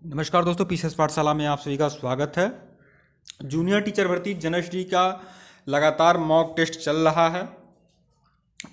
नमस्कार दोस्तों, पीसीएस पाठशाला में आप सभी का स्वागत है। जूनियर टीचर भर्ती जनरल का लगातार मॉक टेस्ट चल रहा है।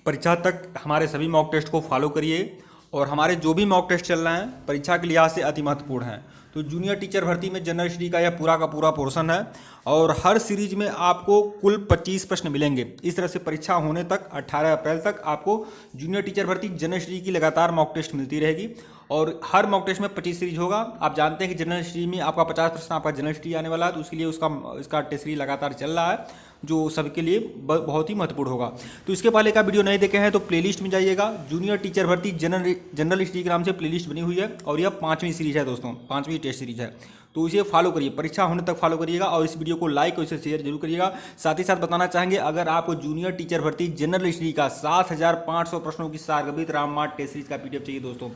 परीक्षा तक हमारे सभी मॉक टेस्ट को फॉलो करिए और हमारे जो भी मॉक टेस्ट चल रहे हैं परीक्षा के लिहाज से अति महत्वपूर्ण हैं। तो जूनियर टीचर भर्ती में जनरल का यह पूरा का पूरा पोर्शन है और हर सीरीज में आपको कुल 25 प्रश्न मिलेंगे। इस तरह से परीक्षा होने तक 18 अप्रैल तक आपको जूनियर टीचर भर्ती जनरल की लगातार मॉक टेस्ट मिलती रहेगी और हर मॉक टेस्ट में 25 सीरीज होगा। आप जानते हैं कि जनरल हिस्ट्री में आपका 50 प्रश्न आपका जनरल हिस्ट्री आने वाला है, तो उसके लिए इसका टेस्ट सीरीज लगातार चल रहा है जो सबके लिए बहुत ही महत्वपूर्ण होगा। तो इसके पहले का वीडियो नहीं देखे हैं तो प्लेलिस्ट में जाइएगा। जूनियर टीचर भर्ती जनरल हिस्ट्री के नाम से प्लेलिस्ट बनी हुई है और यह 5वीं सीरीज है दोस्तों, 5वीं टेस्ट सीरीज है। तो इसे फॉलो करिए, परीक्षा होने तक फॉलो करिएगा और इस वीडियो को लाइक और इसे शेयर जरूर करिएगा। साथ ही साथ बताना चाहेंगे, अगर आपको जूनियर टीचर भर्ती जनरल हिस्ट्री का 7500 प्रश्नों की सारगर्भित रामबाण टेस्ट सीरीज का पीडीएफ चाहिए दोस्तों।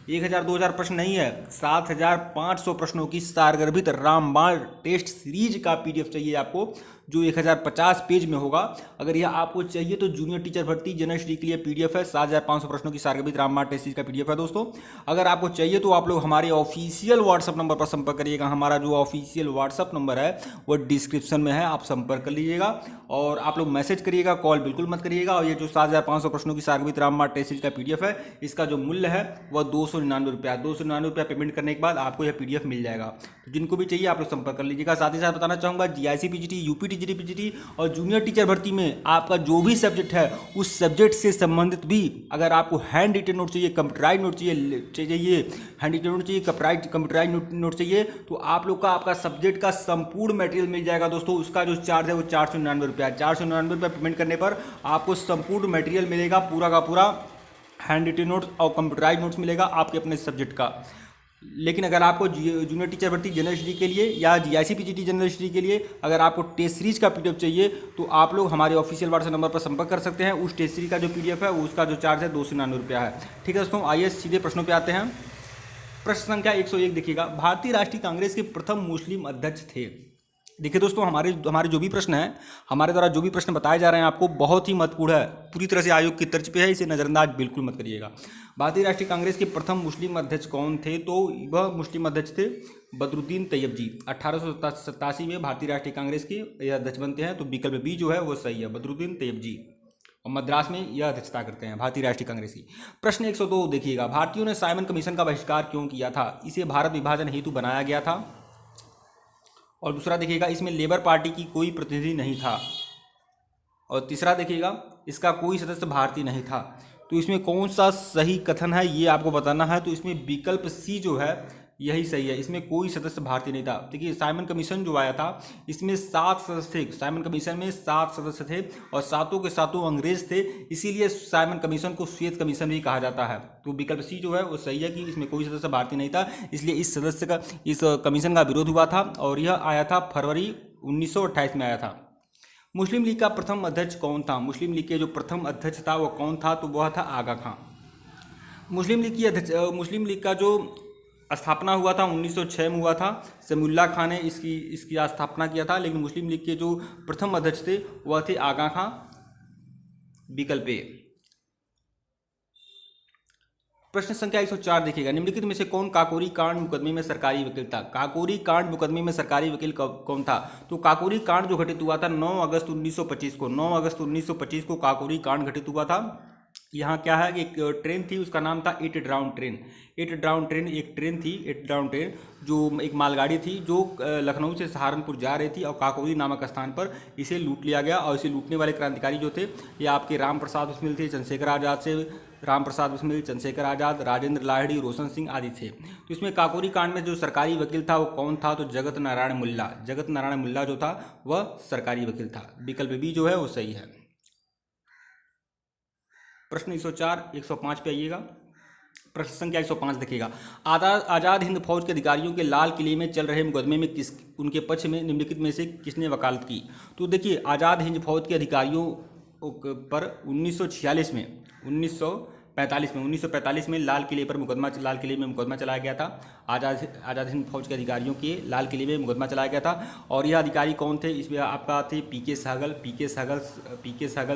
1000-2000 प्रश्न नहीं है, 7500 प्रश्नों की सारगर्भित रामबाण टेस्ट सीरीज का पीडीएफ चाहिए आपको, जो 1050 पेज में होगा। अगर यह आपको चाहिए तो जूनियर टीचर भर्ती जनरल हिस्ट्री के लिए पीडीएफ है, 7500 प्रश्नों की सारगर्भित रामबाण टेस्ट सीरीज का पीडीएफ है दोस्तों। अगर आपको चाहिए तो आप लोग हमारे ऑफिशियल व्हाट्सअप नंबर पर संपर्क करिएगा। हमारा जो ऑफिशियल व्हाट्सअप नंबर है वो डिस्क्रिप्शन में है, आप संपर्क कर लीजिएगा और आप लोग मैसेज करिएगा, कॉल बिल्कुल मत करिएगा। और ये जो 7500 प्रश्नों की सारगर्भित रामबाण टेस्ट सीरीज का पीडीएफ है, इसका जो मूल्य है वह 299 रुपया, 299 रुपया पेमेंट करने के बाद आपको यह पीडीएफ मिल जाएगा। तो जिनको भी चाहिए आप लोग संपर्क कर लीजिएगा। साथ ही साथ बताना चाहूँगा, GIC PGT, UP TGT PGT और जूनियर टीचर भर्ती में आपका जो भी सब्जेक्ट है उस सब्जेक्ट से संबंधित भी अगर आपको हैंड रिटन नोट चाहिए, कंप्यूटराइज नोट चाहिए, हैंड रिटन नोट चाहिए, कंप्यूटराइज नोट चाहिए, तो आप लोग का आपका सब्जेक्ट का संपूर्ण मटेरियल मिल जाएगा दोस्तों। उसका जो चार्ज है वो 499 रुपया, 499 रुपया पेमेंट करने पर आपको संपूर्ण मटेरियल मिलेगा, पूरा का पूरा हैंड रिटन नोट्स और कंप्यूटराइज नोट्स मिलेगा आपके अपने सब्जेक्ट का। लेकिन अगर आपको जूनियर टीचर भर्ती जनरल हिस्ट्री के लिए या जीआईसी पीजीटी जनरल हिस्ट्री के लिए अगर आपको टेस्ट सीरीज का पीडीएफ चाहिए तो आप लोग हमारे ऑफिशियल व्हाट्सएप नंबर पर संपर्क कर सकते हैं। उस टेस्ट सीरीज का जो पीडीएफ है उसका जो चार्ज है 299 रुपया है। ठीक है दोस्तों, आइए सीधे प्रश्नों पर आते हैं। प्रश्न संख्या 101 देखिएगा, भारतीय राष्ट्रीय कांग्रेस के प्रथम मुस्लिम अध्यक्ष थे। देखिए दोस्तों, हमारे जो भी प्रश्न हैं, हमारे द्वारा जो भी प्रश्न बताए जा रहे हैं आपको बहुत ही महत्वपूर्ण है, पूरी तरह से आयोग की तर्ज पे है, इसे नज़रअंदाज बिल्कुल मत करिएगा। भारतीय राष्ट्रीय कांग्रेस के प्रथम मुस्लिम अध्यक्ष कौन थे? तो वह मुस्लिम अध्यक्ष थे बदरुद्दीन तैयब जी। 1887 में भारतीय राष्ट्रीय कांग्रेस के अध्यक्ष बनते हैं, तो विकल्प बी जो है वो सही है, बदरुद्दीन तैयब जी। और मद्रास में यह अध्यक्षता करते हैं भारतीय राष्ट्रीय कांग्रेस की। प्रश्न 102 देखिएगा, भारतीयों ने साइमन कमीशन का बहिष्कार क्यों किया था? इसे भारत विभाजन हेतु बनाया गया था। और दूसरा देखिएगा, इसमें लेबर पार्टी की कोई प्रतिनिधि नहीं था। और तीसरा देखिएगा, इसका कोई सदस्य भारतीय नहीं था। तो इसमें कौन सा सही कथन है ये आपको बताना है। तो इसमें विकल्प सी जो है यही सही है, इसमें कोई सदस्य भारतीय नहीं था। देखिए, साइमन कमीशन जो आया था इसमें 7 सदस्य थे, साइमन कमीशन में 7 सदस्य थे और सातों के सातों अंग्रेज थे, इसीलिए साइमन कमीशन को श्वेत कमीशन भी कहा जाता है। तो विकल्प सी जो है वो सही है कि इसमें कोई सदस्य भारतीय नहीं था, इसलिए इस कमीशन का विरोध हुआ था और यह आया था फरवरी 1928 में आया था। मुस्लिम लीग का प्रथम अध्यक्ष कौन था? मुस्लिम लीग के जो प्रथम अध्यक्ष था वो कौन था? तो वह था आगा खां। मुस्लिम लीग का जो स्थापना हुआ था 1906 में हुआ था, समीउल्लाह खां ने इसकी स्थापना किया था। लेकिन मुस्लिम लीग के जो प्रथम अध्यक्ष थे वह थे आगा खां, विकल्प ए। प्रश्न संख्या 104 देखिएगा, निम्नलिखित में से कौन काकोरी कांड मुकदमे में सरकारी वकील था? काकोरी कांड मुकदमे में सरकारी वकील कौन था? तो काकोरी कांड जो घटित हुआ था 9 अगस्त 1925 को, 9 अगस्त 1925 को काकोरी कांड घटित हुआ था। यहाँ क्या है, एक ट्रेन थी, उसका नाम था eight down train. Eight down train एक ट्रेन थी, एट डाउन ट्रेन जो एक मालगाड़ी थी जो लखनऊ से सहारनपुर जा रही थी और काकोरी नामक स्थान पर इसे लूट लिया गया। और इसे लूटने वाले क्रांतिकारी जो थे ये आपके राम प्रसाद बिस्मिल थे, चंद्रशेखर आज़ाद से राम प्रसाद बिस्मिल, चंद्रशेखर आज़ाद, राजेंद्र लाहिड़ी, रोशन सिंह आदि थे। तो इसमें काकोरी कांड में जो सरकारी वकील था वो कौन था? तो जगत नारायण मुल्ला। जगत नारायण मुल्ला जो था वह सरकारी वकील था, विकल्प बी जो है वो सही है। प्रश्न 104 105 पे आइएगा। प्रश्न संख्या 105 देखिएगा, आज़ाद हिंद फौज के अधिकारियों के लाल किले में चल रहे मुकदमे में उनके पक्ष में निम्नलिखित में से किसने वकालत की? तो देखिए, आज़ाद हिंद फौज के अधिकारियों पर 1945 में लाल किले में मुकदमा चलाया गया था। आज़ाद हिंद फौज के अधिकारियों के लाल किले में मुकदमा चलाया गया था। और यह अधिकारी कौन थे? इसमें आपका थे पीके सहगल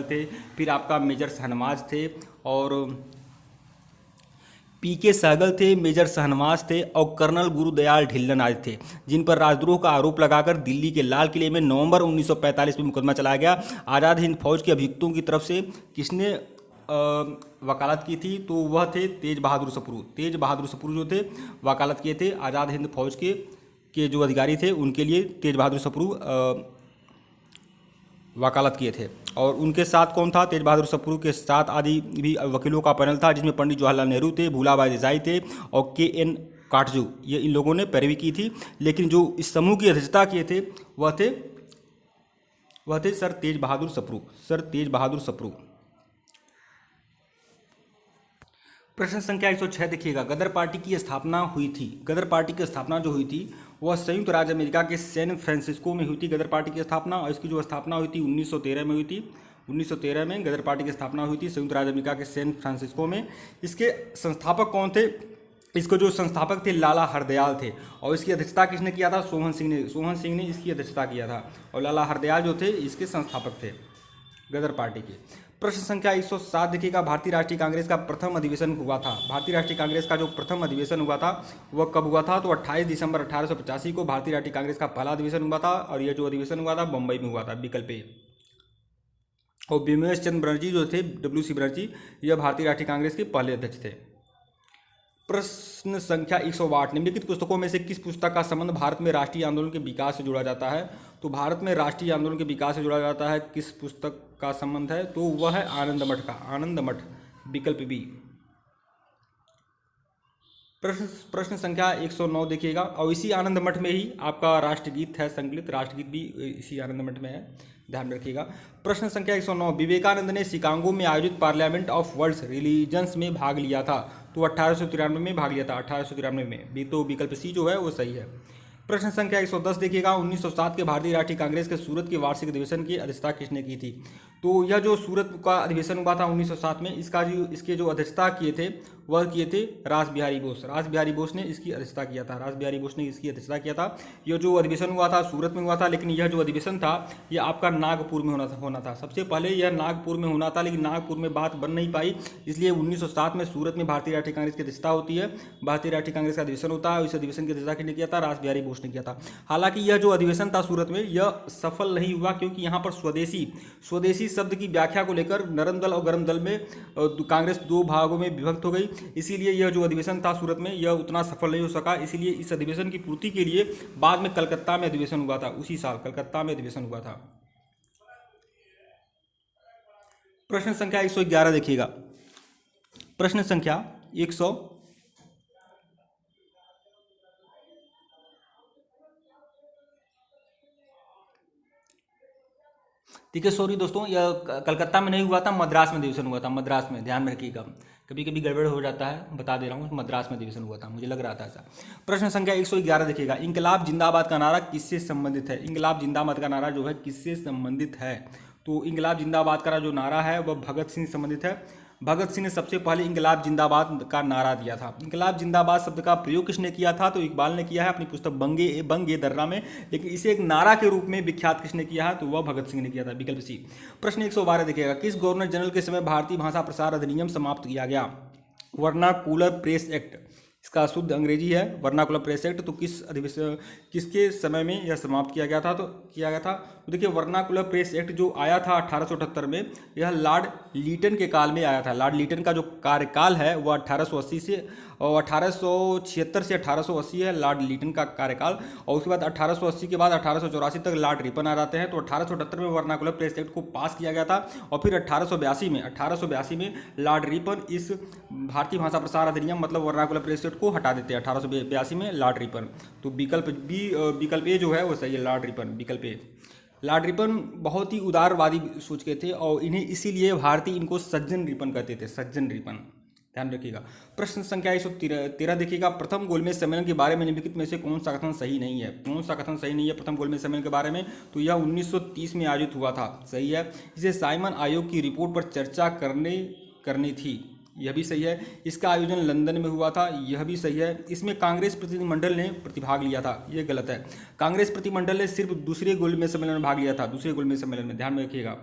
थे, फिर आपका मेजर शहनवाज थे और पीके सहगल थे, मेजर शहनवाज थे और कर्नल गुरुदयाल ढिल्लन आदि थे, जिन पर राजद्रोह का आरोप लगाकर दिल्ली के लाल किले में नवंबर 1945 में मुकदमा चलाया गया। आज़ाद हिंद फौज के अभियुक्तों की तरफ से किसने वकालत की थी? तो वह थे तेज बहादुर सप्रू। तेज बहादुर सप्रू जो थे वकालत किए थे आज़ाद हिंद फौज के जो अधिकारी थे उनके लिए तेज बहादुर सप्रू वकालत किए थे। और उनके साथ कौन था? तेज बहादुर सप्रू के साथ आदि भी वकीलों का पैनल था, जिसमें पंडित जवाहरलाल नेहरू थे, भूलाभाई देसाई थे और KN काटजू, ये इन लोगों ने पैरवी की थी। लेकिन जो इस समूह की अध्यक्षता किए थे वह थे सर तेज बहादुर सप्रू। सर तेज बहादुर सप्रू। प्रश्न संख्या 106 देखिएगा, गदर पार्टी की स्थापना हुई थी। गदर पार्टी की स्थापना जो हुई थी वह संयुक्त राज्य अमेरिका के सैन फ्रांसिस्को में हुई थी गदर पार्टी की स्थापना। और इसकी जो स्थापना हुई थी 1913 में हुई थी। 1913 में गदर पार्टी की स्थापना हुई थी संयुक्त राज्य अमेरिका के सैन फ्रांसिस्को में। इसके संस्थापक कौन थे? इसको जो संस्थापक थे लाला हरदयाल थे। और इसकी अध्यक्षता किसने किया था? सोहन सिंह ने इसकी अध्यक्षता किया था। और लाला हरदयाल जो थे इसके संस्थापक थे गदर पार्टी के। प्रश्न संख्या 107 देखिएगा, भारतीय राष्ट्रीय कांग्रेस का प्रथम अधिवेशन हुआ था। भारतीय राष्ट्रीय कांग्रेस का जो प्रथम अधिवेशन हुआ था वह कब हुआ था? तो 28 दिसंबर 1885 को भारतीय राष्ट्रीय कांग्रेस का पहला अधिवेशन हुआ था। और यह जो अधिवेशन हुआ था बम्बई में हुआ था, विकल्प ए। और बिमलेश चंद्र बनर्जी जो थे, WC बनर्जी, यह भारतीय राष्ट्रीय कांग्रेस के पहले अध्यक्ष थे। प्रश्न संख्या 108, निम्नलिखित पुस्तकों में से किस पुस्तक का संबंध भारत में राष्ट्रीय आंदोलन के विकास से जोड़ा जाता है? तो भारत में राष्ट्रीय आंदोलन के विकास से जोड़ा जाता है किस पुस्तक का संबंध है? तो वह है आनंद मठ का, आनंद मठ, विकल्प बी। प्रश्न संख्या 109 देखिएगा, और इसी आनंद मठ में ही आपका राष्ट्रगीत है संकलित। राष्ट्रगीत भी इसी आनंद मठ में है, ध्यान रखिएगा। प्रश्न संख्या 109, विवेकानंद ने शिकागो में आयोजित पार्लियामेंट ऑफ वर्ल्ड रिलीजन्स में भाग लिया था। तो 1893 में भाग लिया था, 1893 में। तो विकल्प सी जो है वो सही है। प्रश्न संख्या 110 देखिएगा, 1907 के भारतीय राष्ट्रीय कांग्रेस के सूरत के वार्षिक अधिवेशन की अध्यक्षता किसने की थी? तो यह जो सूरत का अधिवेशन हुआ था 1907 में, इसके जो अध्यक्षता किए थे वह किए थे रास बिहारी बोस। रास बिहारी बोस ने इसकी अध्यक्षता किया था। रास बिहारी बोस ने इसकी अध्यक्षता किया था। यह जो अधिवेशन हुआ था सूरत में हुआ था, लेकिन यह जो अधिवेशन था यह आपका नागपुर में होना था। सबसे पहले यह नागपुर में होना था, लेकिन नागपुर में बात बन नहीं पाई, इसलिए 1907 में सूरत में भारतीय राष्ट्रीय कांग्रेस की अध्यक्षता होती है। भारतीय राष्ट्रीय कांग्रेस का अधिवेशन होता है। इस अधिवेशन की अध्यक्षता किसने किया था? रास बिहारी बोस ने किया था। हालांकि यह जो अधिवेशन था सूरत में यह सफल नहीं हुआ, क्योंकि यहाँ पर स्वदेशी शब्द की व्याख्या को लेकर नरम दल और गरम दल में कांग्रेस दो भागों में विभक्त हो गई। इसीलिए यह जो अधिवेशन था सूरत में यह उतना सफल नहीं हो सका। इसीलिए इस अधिवेशन की पूर्ति के लिए बाद में कलकत्ता में अधिवेशन हुआ था। उसी साल कलकत्ता में अधिवेशन हुआ था। प्रश्न संख्या 111 देखिएगा। प्रश्न संख्या 100 ठीक है, सॉरी दोस्तों, यह कलकत्ता में नहीं हुआ था, मद्रास में अधिवेशन हुआ था। मद्रास में, ध्यान में रखिएगा, कभी कभी गड़बड़ हो जाता है, बता दे रहा हूँ। मद्रास में अधिवेशन हुआ था, मुझे लग रहा था ऐसा। प्रश्न संख्या 111 देखिएगा, इंकलाब जिंदाबाद का नारा किससे संबंधित है? इंकलाब जिंदाबाद का नारा जो है किससे संबंधित है? तो इंकलाब जिंदाबाद का जो नारा है वह भगत सिंह से संबंधित है। भगत सिंह ने सबसे पहले इंकलाब जिंदाबाद का नारा दिया था। इंकलाब जिंदाबाद शब्द का प्रयोग किसने किया था? तो इकबाल ने किया है अपनी पुस्तक बंगे दर्रा में, लेकिन इसे एक नारा के रूप में विख्यात किसने किया है? तो वह भगत सिंह ने किया था, विकल्प सी। प्रश्न 112 देखिएगा, किस गवर्नर जनरल के समय भारतीय भाषा प्रसार अधिनियम समाप्त किया गया? वर्नाकुलर प्रेस एक्ट, इसका शुद्ध अंग्रेजी है वर्नाकुलर प्रेस एक्ट। तो किसके समय में यह समाप्त किया गया था? तो देखिए, वर्नाकुलर प्रेस एक्ट जो आया था 1878 में, यह लॉर्ड लीटन के काल में आया था। लॉर्ड लीटन का जो कार्यकाल है वह 1880 से और 1876 से 1880 है लॉर्ड लीटन का कार्यकाल। और उसके बाद 1880 के बाद 1884 तक लॉर्ड रिपन आ जाते हैं। तो 1878 में वर्नाकुलर प्रेस एक्ट को पास किया गया था। और फिर 1882 में लॉर्ड रिपन इस भारतीय भाषा प्रसार अधिनियम मतलब वर्नाकुलर प्रेस एक्ट को हटा देते हैं। 1882 में लॉर्ड रिपन। तो विकल्प ए जो है वो सही है, लॉर्ड रिपन, विकल्प ए। लॉर्ड रिपन बहुत ही उदारवादी सोच के थे और इन्हें इसीलिए भारतीय इनको सज्जन रिपन कहते थे, सज्जन रिपन, ध्यान रखिएगा। प्रश्न संख्या 113 देखिएगा, प्रथम गोलमेज सम्मेलन के बारे में निम्नलिखित में से कौन सा कथन सही नहीं है? कौन सा कथन सही नहीं है प्रथम गोलमेज सम्मेलन के बारे में? तो यह 1930 में आयोजित हुआ था, सही है। इसे साइमन आयोग की रिपोर्ट पर चर्चा करनी थी, यह भी सही है। इसका आयोजन लंदन में हुआ था, यह भी सही है। इसमें कांग्रेस प्रतिनिधिमंडल ने प्रतिभाग लिया था, यह गलत है। कांग्रेस प्रतिनिधिमंडल ने सिर्फ दूसरे गोलमेज सम्मेलन में भाग लिया था, दूसरे गोलमेज सम्मेलन में, ध्यान में रखिएगा।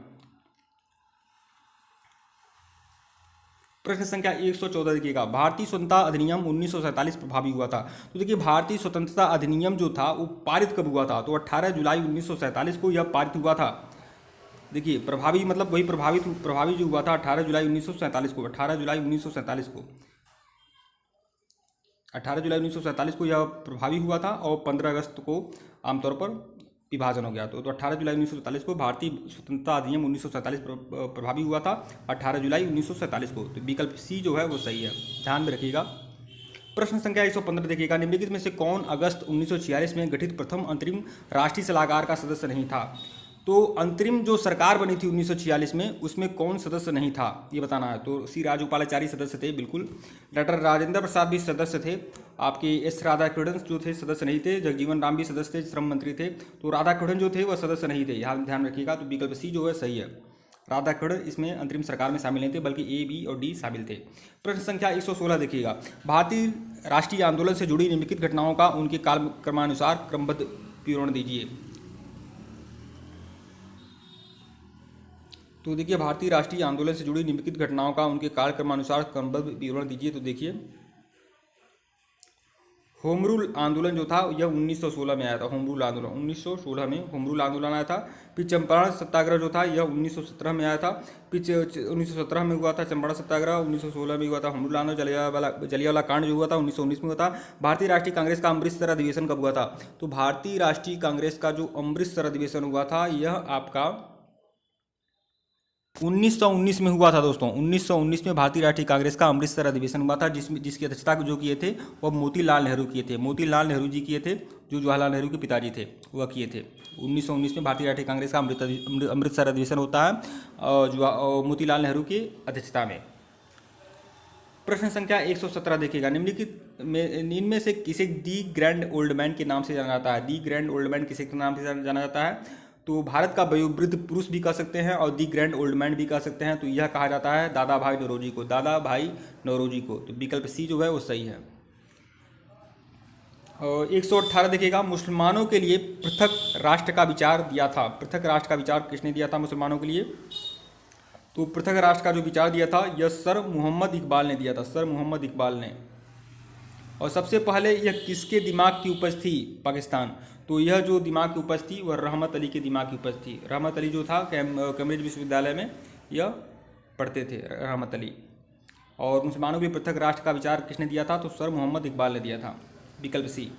प्रश्न संख्या 114 देखिएगा, भारतीय स्वतंत्रता अधिनियम 1947 प्रभावी हुआ था। तो देखिए भारतीय स्वतंत्रता अधिनियम जो था वो पारित कब हुआ था, तो 18 जुलाई 1947 को यह पारित हुआ था। देखिए प्रभावी मतलब वही प्रभावी जो हुआ था 18 जुलाई 1947 को, 18 जुलाई 1947 को, 18 जुलाई 1947 को यह प्रभावी हुआ था और 15 अगस्त को आमतौर पर विभाजन हो गया। तो 18 जुलाई 1947 को भारतीय स्वतंत्रता अधिनियम 1947 प्रभावी हुआ था, 18 जुलाई 1947 को। तो विकल्प सी जो है वो सही है, ध्यान में रखिएगा। प्रश्न संख्या 115 देखिएगा, निम्नलिखित में से कौन अगस्त 1946 में गठित प्रथम अंतरिम राष्ट्रीय सलाहकार का सदस्य नहीं था। तो अंतरिम जो सरकार बनी थी 1946 में, उसमें कौन सदस्य नहीं था ये बताना है। तो सी राजगोपालाचारी सदस्य थे, बिल्कुल। डॉक्टर राजेंद्र प्रसाद भी सदस्य थे, आपके एस राधाकृष्णन जो थे सदस्य नहीं थे, जगजीवन राम भी सदस्य थे, श्रम मंत्री थे। तो राधाकृष्णन जो थे वह सदस्य नहीं थे, यहाँ ध्यान रखिएगा। तो विकल्प सी जो है सही है, राधाकृष्णन इसमें अंतरिम सरकार में शामिल नहीं थे, बल्कि ए, बी और डी शामिल थे। प्रश्न संख्या 116 देखिएगा, भारतीय राष्ट्रीय आंदोलन से जुड़ी निम्नलिखित घटनाओं का उनके कालक्रमानुसार क्रमबद्ध विवरण दीजिए। तो देखिए भारतीय राष्ट्रीय आंदोलन से जुड़ी निम्नलिखित घटनाओं का उनके कालक्रमानुसार क्रमबद्ध विवरण दीजिए। तो देखिए होम रूल आंदोलन जो था यह 1916 में आया था, होम रूल आंदोलन 1916 में होम रूल आंदोलन आया था। फिर चंपारण सत्याग्रह जो था यह 1917 में आया था, फिर 1917 में हुआ था चंपारण सत्याग्रह, 1916 में हुआ था होम रूल आंदोलन। जलियांवाला कांड जो हुआ था 1919 में हुआ था। भारतीय राष्ट्रीय कांग्रेस का अमृतसर अधिवेशन कब हुआ था। तो भारतीय राष्ट्रीय कांग्रेस का जो अमृतसर अधिवेशन हुआ था यह आपका 1919 में हुआ था दोस्तों। 1919 में भारतीय राष्ट्रीय कांग्रेस का अमृतसर अधिवेशन हुआ था, जिसकी अध्यक्षता जो किए थे वह मोतीलाल नेहरू किए थे। मोतीलाल नेहरू जी किए थे, जो जवाहरलाल नेहरू के पिताजी थे वह किए थे। 1919 में भारतीय राष्ट्रीय कांग्रेस का अमृतसर अधिवेशन होता है जो मोतीलाल नेहरू की अध्यक्षता में। प्रश्न संख्या 117 देखिएगा, निम्नलिखित में इनमें से किसे दी ग्रैंड ओल्ड मैन के नाम से जाना जाता है। दी ग्रैंड ओल्ड मैन किसे के नाम से जाना जाता है। तो भारत का वयोवृद्ध पुरुष भी कह सकते हैं और दी ग्रैंड ओल्ड मैन भी कह सकते हैं। तो यह कहा जाता है दादा भाई नौरोजी को, दादा भाई नौरोजी को। तो विकल्प सी जो है वो सही है। और 118 देखिएगा, मुसलमानों के लिए पृथक राष्ट्र का विचार दिया था। पृथक राष्ट्र का विचार किसने दिया था मुसलमानों के लिए। तो पृथक राष्ट्र का जो विचार दिया था यह सर मोहम्मद इकबाल ने दिया था, सर मोहम्मद इकबाल ने। और सबसे पहले यह किसके दिमाग की उपज थी पाकिस्तान। तो यह जो दिमाग की उपज थी वह रहमत अली के दिमाग की उपज थी। रहमत अली जो था कैम्ब्रिज विश्वविद्यालय में यह पढ़ते थे, रहमत अली। और मुसलमानों के पृथक राष्ट्र का विचार किसने दिया था। तो सर मोहम्मद इकबाल ने दिया था, विकल्प सी।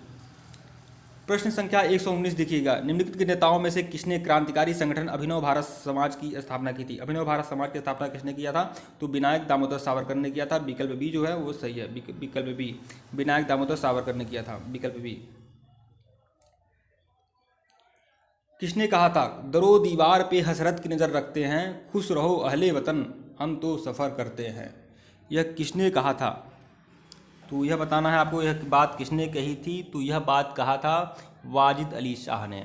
प्रश्न संख्या 119 देखिएगा, निम्नलिखित के नेताओं में से किसने क्रांतिकारी संगठन अभिनव भारत समाज की स्थापना की थी। अभिनव भारत समाज की स्थापना किसने किया था। तो विनायक दामोदर सावरकर ने किया था। विकल्प बी जो है वो सही है, विकल्प बी, विनायक दामोदर सावरकर ने किया था, विकल्प बी। किसने कहा था, दरो दीवार पे हसरत की नज़र रखते हैं, खुश रहो अहले वतन हम तो सफ़र करते हैं। यह किसने कहा था। तो यह बताना है आपको, यह बात किसने कही थी। तो यह बात कहा था वाजिद अली शाह ने।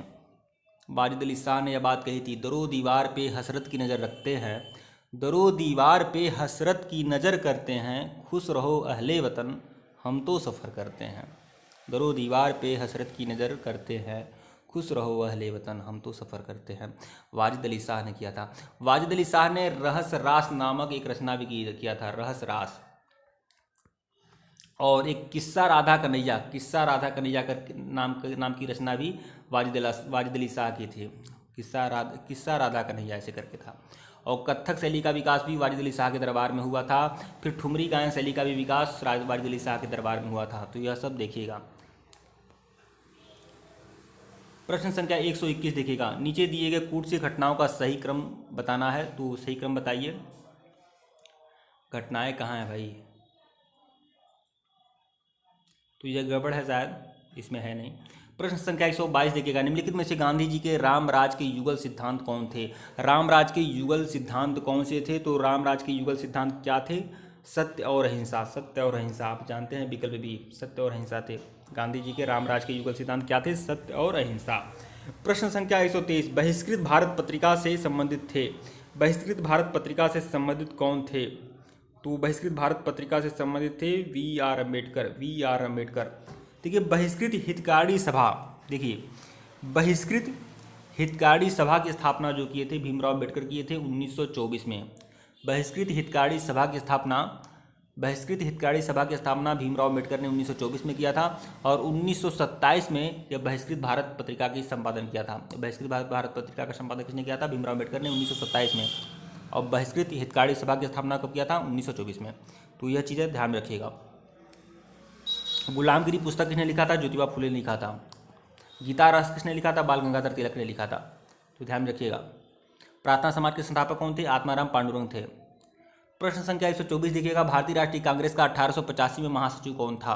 वाजिद अली शाह ने यह बात कही थी, दरो दीवार पे हसरत की नज़र रखते हैं, दरो दीवार पे हसरत की नज़र करते हैं, खुश रहो अहले वतन हम तो सफ़र करते हैं। दरो दीवार पे हसरत की नज़र करते हैं, खुश रहो अहले वतन हम तो सफ़र करते हैं। वाजिद अली शाह ने किया था। वाजिद अली शाह ने रहस रास नामक एक रचना भी किया था, रहस रास। और एक किस्सा राधा कन्हैया, किस्सा राधा कन्हैया का नाम की रचना भी वाजिद अली शाह की थी। किस्सा राधा कन्हैया ऐसे करके था। और कत्थक शैली का विकास भी वाजिद अली शाह के दरबार में हुआ था। फिर ठुमरी गायन शैली का भी विकास वाजिद अली शाह के दरबार में हुआ था। तो यह सब देखिएगा। प्रश्न संख्या 121 देखिएगा, नीचे दिए गए कूट से घटनाओं का सही क्रम बताना है। तो सही क्रम बताइए, घटनाएं कहाँ हैं भाई। तो यह गड़बड़ है शायद, इसमें है नहीं। प्रश्न संख्या 122 देखिएगा, निम्नलिखित में से गांधी जी के रामराज के युगल सिद्धांत कौन थे। रामराज के युगल सिद्धांत कौन से थे। तो रामराज के युगल सिद्धांत क्या थे, सत्य और अहिंसा। सत्य और अहिंसा आप जानते हैं, विकल्प बी, सत्य और अहिंसा थे। गांधी जी के रामराज के युगल सिद्धांत क्या थे, सत्य और अहिंसा। प्रश्न संख्या 123, बहिष्कृत भारत पत्रिका से संबंधित थे। बहिष्कृत भारत पत्रिका से संबंधित कौन थे। तो बहिष्कृत भारत पत्रिका से संबंधित थे वी आर अम्बेडकर। देखिए बहिष्कृत हितकारी सभा, देखिए बहिष्कृत हितकारी सभा की स्थापना जो किए थे भीमराव अम्बेडकर किए थे 1924 में। बहिष्कृत हितकारी सभा की स्थापना बहिष्कृत हितग्राही सभा की स्थापना भीमराव अम्बेडकर ने 1924 में किया था और 1927 में यह बहिष्कृत भारत पत्रिका की संपादन किया था। बहिष्कृत भारत पत्रिका का संपादन किसने किया था? भीमराव अम्बेडकर ने 1927 में। और बहिष्कृत हितग्राही सभा की स्थापना कब किया था? 1924 में। तो यह चीज़ें ध्यान रखिएगा। गुलामगिरी पुस्तक किसने लिखा था? ज्योतिबा फुले ने लिखा था। गीता रस किसने लिखा था? बाल गंगाधर तिलक ने लिखा था। तो ध्यान रखिएगा। प्रार्थना समाज के संस्थापक कौन थे? आत्माराम पांडुरंग थे। प्रश्न संख्या 124 देखिएगा, भारतीय राष्ट्रीय कांग्रेस का 1885 में महासचिव कौन था?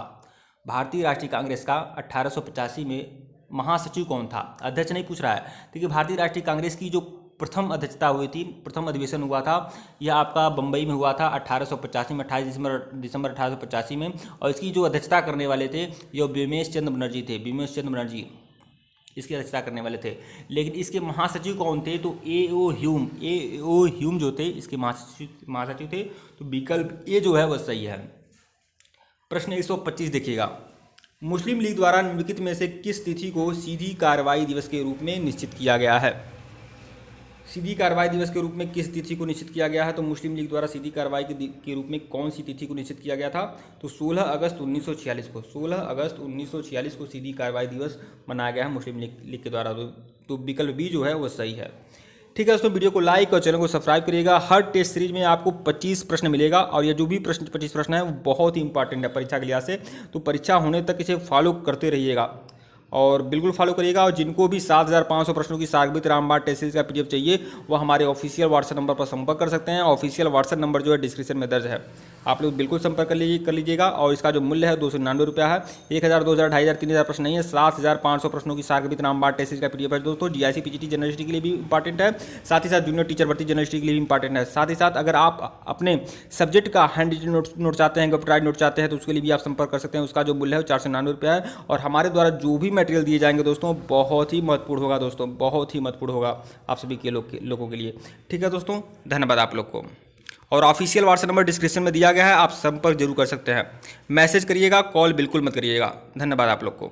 भारतीय राष्ट्रीय कांग्रेस का 1885 में महासचिव कौन था? अध्यक्ष नहीं पूछ रहा है। देखिए, भारतीय राष्ट्रीय कांग्रेस की जो प्रथम अध्यक्षता हुई थी, प्रथम अधिवेशन हुआ था, यह आपका बम्बई में हुआ था 1885 में, 28 दिसंबर 1885 में। और इसकी जो अध्यक्षता करने वाले थे ये बिमेश चंद्र बनर्जी थे। बिमेश चंद्र बनर्जी इसकी अध्यक्षता करने वाले थे। लेकिन इसके महासचिव कौन थे? तो ए ओ ह्यूम जो थे इसके महासचिव थे। तो विकल्प ए जो है वह सही है। प्रश्न 125 देखिएगा, मुस्लिम लीग द्वारा निम्नलिखित में से किस तिथि को सीधी कार्रवाई दिवस के रूप में निश्चित किया गया है? सीधी कार्रवाई दिवस के रूप में किस तिथि को निश्चित किया गया है? तो मुस्लिम लीग द्वारा सीधी कार्रवाई के रूप में कौन सी तिथि को निश्चित किया गया था? तो 16 अगस्त 1946 को। 16 अगस्त 1946 को सीधी कार्रवाई दिवस मनाया गया है मुस्लिम लीग के द्वारा। तो विकल्प बी जो है वो सही है। ठीक है दोस्तों, वीडियो को लाइक और चैनल को सब्सक्राइब करिएगा। हर टेस्ट सीरीज में आपको 25 प्रश्न मिलेगा और ये जो भी 25 प्रश्न है वो बहुत ही इंपॉर्टेंट है परीक्षा के लिहाज से। तो परीक्षा होने तक इसे फॉलो करते रहिएगा और बिल्कुल फॉलो करिएगा। और जिनको भी 7500 प्रश्नों की सार्वभौमिक रामबाण टेस्ट सीरीज का पीडीएफ चाहिए वो हमारे ऑफिशियल व्हाट्सएप नंबर पर संपर्क कर सकते हैं। ऑफिशियल व्हाट्सएप नंबर जो है डिस्क्रिप्शन में दर्ज है, आप लोग बिल्कुल संपर्क कर लीजिएगा। और इसका जो मूल्य है 299 रुपया है। 1000, 2000, 2500, 3000 प्रश्न नहीं है, 7500 प्रश्नों की सार्वभौमिक रामबाण टेस्ट सीरीज का पीडीएफ है दोस्तों। जीआईसी पीजीटी जनरल हिस्ट्री के लिए भी इंपॉर्टेंट है, साथ ही साथ जूनियर टीचर भर्ती जनरल हिस्ट्री के लिए भी इंपॉर्टेंट है। साथ ही साथ अगर आप अपने सब्जेक्ट का हैंड नोट चाहते हैं, गपराइट नोट चाहते हैं तो उसके लिए भी आप संपर्क कर सकते हैं। उसका जो मूल्य है 499 रुपया है। और हमारे द्वारा जो भी मटेरियल दिए जाएंगे दोस्तों बहुत ही महत्वपूर्ण होगा दोस्तों, बहुत ही महत्वपूर्ण होगा आप सभी के लोगों के लिए। ठीक है दोस्तों, धन्यवाद आप लोग को। और ऑफिशियल व्हाट्सएप नंबर डिस्क्रिप्शन में दिया गया है, आप संपर्क जरूर कर सकते हैं। मैसेज करिएगा, कॉल बिल्कुल मत करिएगा। धन्यवाद आप लोग को।